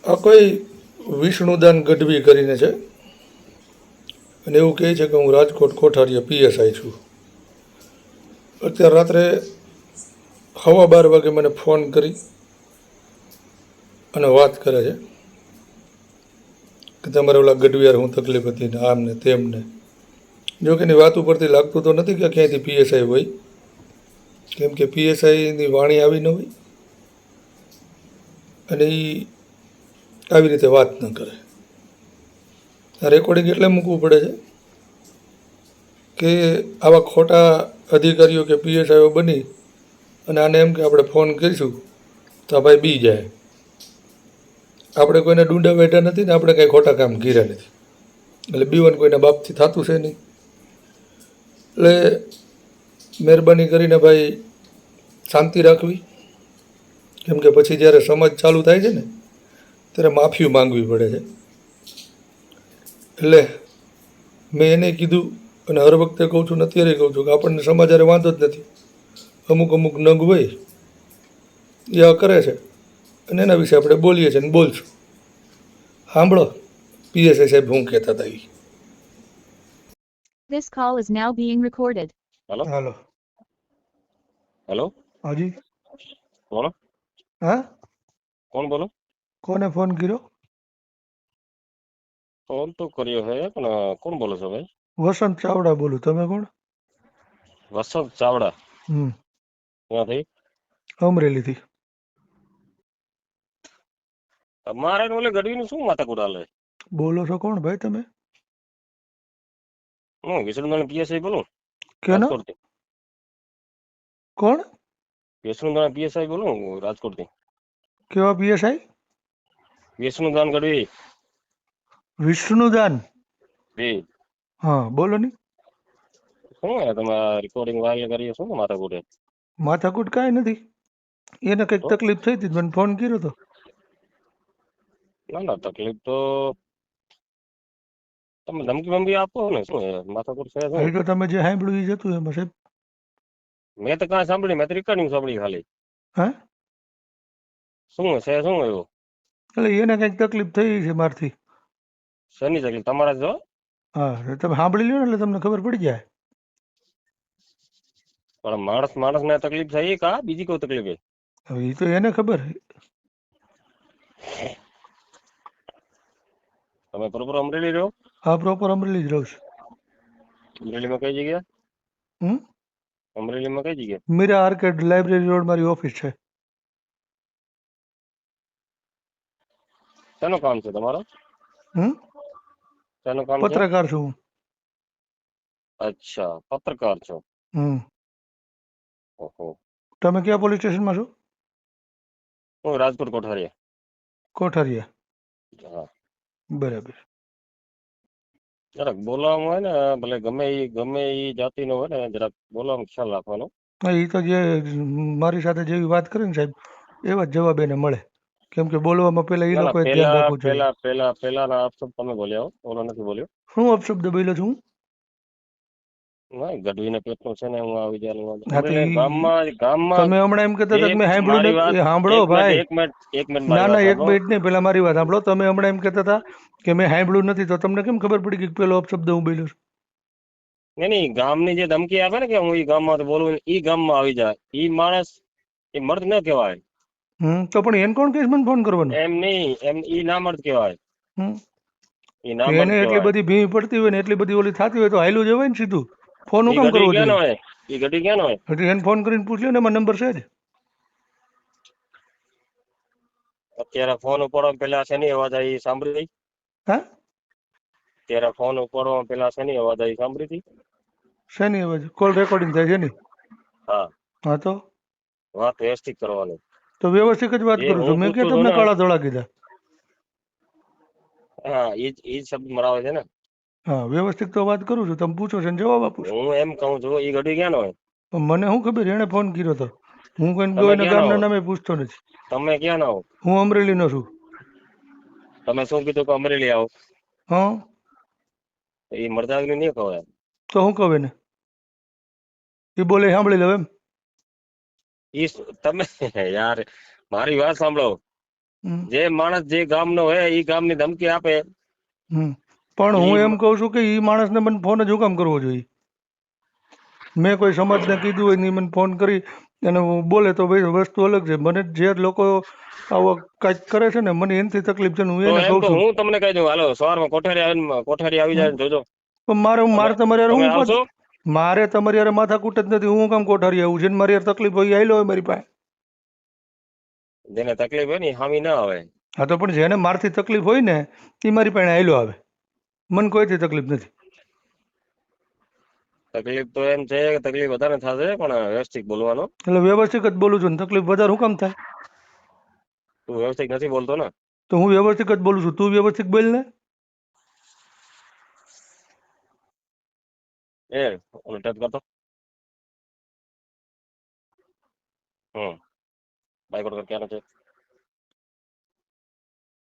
આ કોઈ વિષ્ણુદાન ગઢવી કરીને છે અને એવું કહે છે કે હું રાજકોટ કોઠારીયા પીએસઆઈ છું. અત્યારે રાત્રે 12:15 વાગે મને ફોન કરી અને વાત કરે છે કે તમારે ઓલા ગઢવિયાર હું તકલીફ હતી ને આમ ને તેમ ને. જો કે એની વાત ઉપરથી લાગતું તો નથી કે ક્યાંયથી પીએસઆઈ હોય, કેમ કે પીએસઆઈની વાણી આવી ન હોય અને એ આવી રીતે વાત ન કરે. આ રેકોર્ડિંગ એટલે મૂકવું પડે છે કે આવા ખોટા અધિકારીઓ કે પીએસઆઈઓ બની અને આને એમ કે આપણે ફોન કરીશું તો આ ભાઈ બી જાય. આપણે કોઈને ડૂંડા બેઠા નથી ને આપણે કાંઈ ખોટા કામ કર્યા નથી, એટલે બીવન કોઈના બાપથી થતું છે નહીં. એટલે મહેરબાની કરીને ભાઈ શાંતિ રાખવી, કેમ કે પછી જ્યારે સમજ ચાલુ થાય છે ને ત્યારે માફી માંગવી પડે છે. એટલે મેં એને કીધું અને હર વખતે કહું છું ને અત્યારે કહું છું કે આપણને સમાચારે વાંધો જ નથી. અમુક અમુક નંગ હોય એ આ કરે છે અને એના વિશે આપણે બોલીએ છીએ અને બોલશું. સાંભળો પીએસઆઈ સાહેબ હું કહેતા હતા એ. This call is now being recorded. Hello hello. Hello હાજી. बोलो હા, कौन बोलो કોને ફોન કર્યો? फोन तो करियो है पण कोण बोलो છો ભાઈ? વસંત ચાવડા બોલું. તમે કોણ? વસંત ચાવડા. ક્યાંથી? અમરેલીથી. તમારે ને ઓલે ગઢવીનું શું માથાકૂટ હાલે? બોલો છો કોણ ભાઈ તમે? હું વિષ્ણુદાન પીએસઆઈ બોલું કેનો? રાજકોટથી. કોણ? વિષ્ણુદાન પીએસઆઈ બોલું રાજકોટથી. કેવા પીએસઆઈ? વિષ્ણુદાન ગઢવી. વિષ્ણુદાન? જી. હા બોલો ને. શું હે તમારા રેકોર્ડિંગ વાયરલ કરીએ શું માથાકૂટ હે? માથાકૂટ કાંઈ નથી. એને કંઈક તો તકલીફ થઈ હતી, મને ફોન કર્યો હતો. ના ના તકલીફ તો તમે ધમકી બમકી આપો ને શું હે માથાકૂટ છે શું? એ તો તમે જે સાંભળ્યું એ જ હતું એમાં સાહેબ. મેં તો કાંઈ સાંભળી, મેં તો રેકોર્ડિંગ સાંભળી ખાલી. હા, શું છે શું એવું? એટલે એને કંઈક તકલીફ થઈ છે મારથી. શેની તકલીફ તમારા જો? હા, તમે સાંભળી લ્યો ને એટલે તમને ખબર પડી જાય. પણ માણસ ને તકલીફ થઈ કા બીજી કોઈ તકલીફ હે? હવે એ તો એને ખબર. તમે પ્રોપર અમરેલી રહો? હા, પ્રોપર અમરેલી જ રહું છું. અમરેલીમાં કઈ જગ્યા? હમ, અમરેલીમાં કઈ જગ્યા? મીરા આર્કેડ લાઇબ્રેરી રોડ મારી ઓફિસ છે. શેનું કામ છે તમારો? હમ, શેનું કામ છે? પત્રકાર છું હું. અચ્છા પત્રકાર છો. હમ, ઓહો. તમે ક્યાં પોલીસ સ્ટેશનમાં છો? હું રાજકોટ કોઠારીયા. કોઠારીયા. હા. બરાબર. જરાક બોલવામાં હોય ને ભલે ગમે એ જાતિનો હોય ને જરાક બોલવામાં ખ્યાલ રાખવાનો. હા, એ તો જે મારી સાથે જેવી વાત કરે ને સાહેબ એવા જ જવાબ એને મળે. કેમ કે બોલવામાં પહેલા એ ના ના લોકોએ ધ્યાન પેલા રાખવું જોઈએ. પેલા પેલા પેલાના અપશબ્દ તમે બોલ્યા હો, ઓલો નથી બોલ્યો. શું અપશબ્દ બોલ્યો છું હું? ના ગઢવીને પેટનું છે ને હું આવી જાય હા તો અમરેલી ગામમાં તમે હમણાં એમ કહેતા હતા કે એક મેં સાંભળ્યું મારી વાત નથી. એ સાંભળો એક મિનિટ ભાઈ. એક મિનિટ એક મિનિટ ના મારી ના, વાત એક સાંભળો. મિનિટ નહીં, પહેલા મારી વાત સાંભળો. તમે હમણાં એમ કહેતા હતા કે મેં સાંભળ્યું નથી, તો તમને કેમ ખબર પડી કે પેલો અપશબ્દ હું બોલ્યો છું? નહીં ગામની જે ધમકી આપે ને કે હું ઈ ગામમાં તો બોલું ઈ ગામમાં આવી જાય ઈ માણસ એ મર્દ ન કહેવાય. તો પણ એને કોણ કહીશ મને ફોન કરવાનો? એમ નહીં એમ ઈ ના મર્દ કહેવાય. હમ, ઈ તો ના મર્દ એને એટલી કહેવાય. બધી ભીડ પડતી હોય ને એટલી બધી ઓલી થતી હોય તો હાયલું જવાય ને સીધું. ફોન હું ઈ કામ ગઢવી કરવો ક્યાં નો જોઈએ? હોય? ઈ ગઢવી ક્યાં નો હોય? એટલે એને ફોન કરીને પૂછ્યો ને એમાં નંબર છે જ. અત્યારે ફોન ઉપાડવા પેલા શેની અવાજ આવી ઈ સાંભળી હતી? હા, ત્યારે ફોન ઉપાડવા પેલા શેની અવાજ આવી સાંભળી હતી? શેની અવાજ? કોલ રેકોર્ડિંગ થાય છે ની. હા. હા તો વાત વ્યવસ્થિત કરવાની. વ્યવસ્થિત જ વાત એ કરું હું છું. મેં પૂછું ક્યાં છું તમને ને કાળા ધોળા કીધા? હા ઈ જ શબ્દ મરાવે છે ને. હા, વ્યવસ્થિત તો વાત કરું છું. તમે પૂછો છો ને જવાબ આપું છું. હું એમ કહું છું ઈ ગઢવી ક્યાં નો હોય? પણ મને શું ખબર એને ફોન કર્યો હતો. હું તમે કોઈને ક્યાં ના હો? ગામના નામે પૂછતો નથી. તમે ક્યાં ના હો? હું અમરેલીનો છું. તમે શું કીધું કે અમરેલી આવો? હા, એ મરદાગની નહીં ખવાય. તો હું કહું એને? એ બોલે એ સાંભળી લો એમ? તમે યાર મારી વાત સાંભળો. હમ, જે માણસ જે ગામનો હોય એ ગામની ધમકી આપે હમ. પણ હું ઈ એમ કહું છું કે એ માણસને મને ફોન જ હું કામ કરવો જોઈએ? મેં કોઈ સમાજને કીધું હોય ને ઈ મને ફોન કરી અને બોલે તો ભાઈ વસ્તુ અલગ છે. મને જે લોકો આવો કાંઈક કરે છે ને મને એનાથી તકલીફ છે ને હું તો એને એમ કહું તો છું. હું તમને કહી દઉં, હાલો સવારમાં કોઠારી આવી હમ. જાય ને જોજો. પણ મારે તમે મારે તમારી યાર તમે હું આવશો? મારે તમારી યાર માથાકૂટ જ નથી. હું કામ કોઠારી આવું? જેને મારી યાર તકલીફ હોય એ આયલો હોય મારી પાસે. જેને તકલીફ હોય ને ઈ હામી ના આવે. હા તો પણ જેને મારથી તકલીફ હોય ને એ મારી પાસે આયલો આવે. મને કોઈથી તકલીફ નથી. તકલીફ તો એમ છે કે તકલીફ વધારે થશે પણ વ્યવસ્થિત બોલવાનો. એટલે વ્યવસ્થિત જ બોલું છું ને તકલીફ વધારે શું કામ થાય? તું વ્યવસ્થિત નથી બોલતો ને. તો હું વ્યવસ્થિત જ બોલું છું. તું વ્યવસ્થિત બોલ ને. એ ઓલો ટચ કરતો. બાઈક પર ક્યાં છે?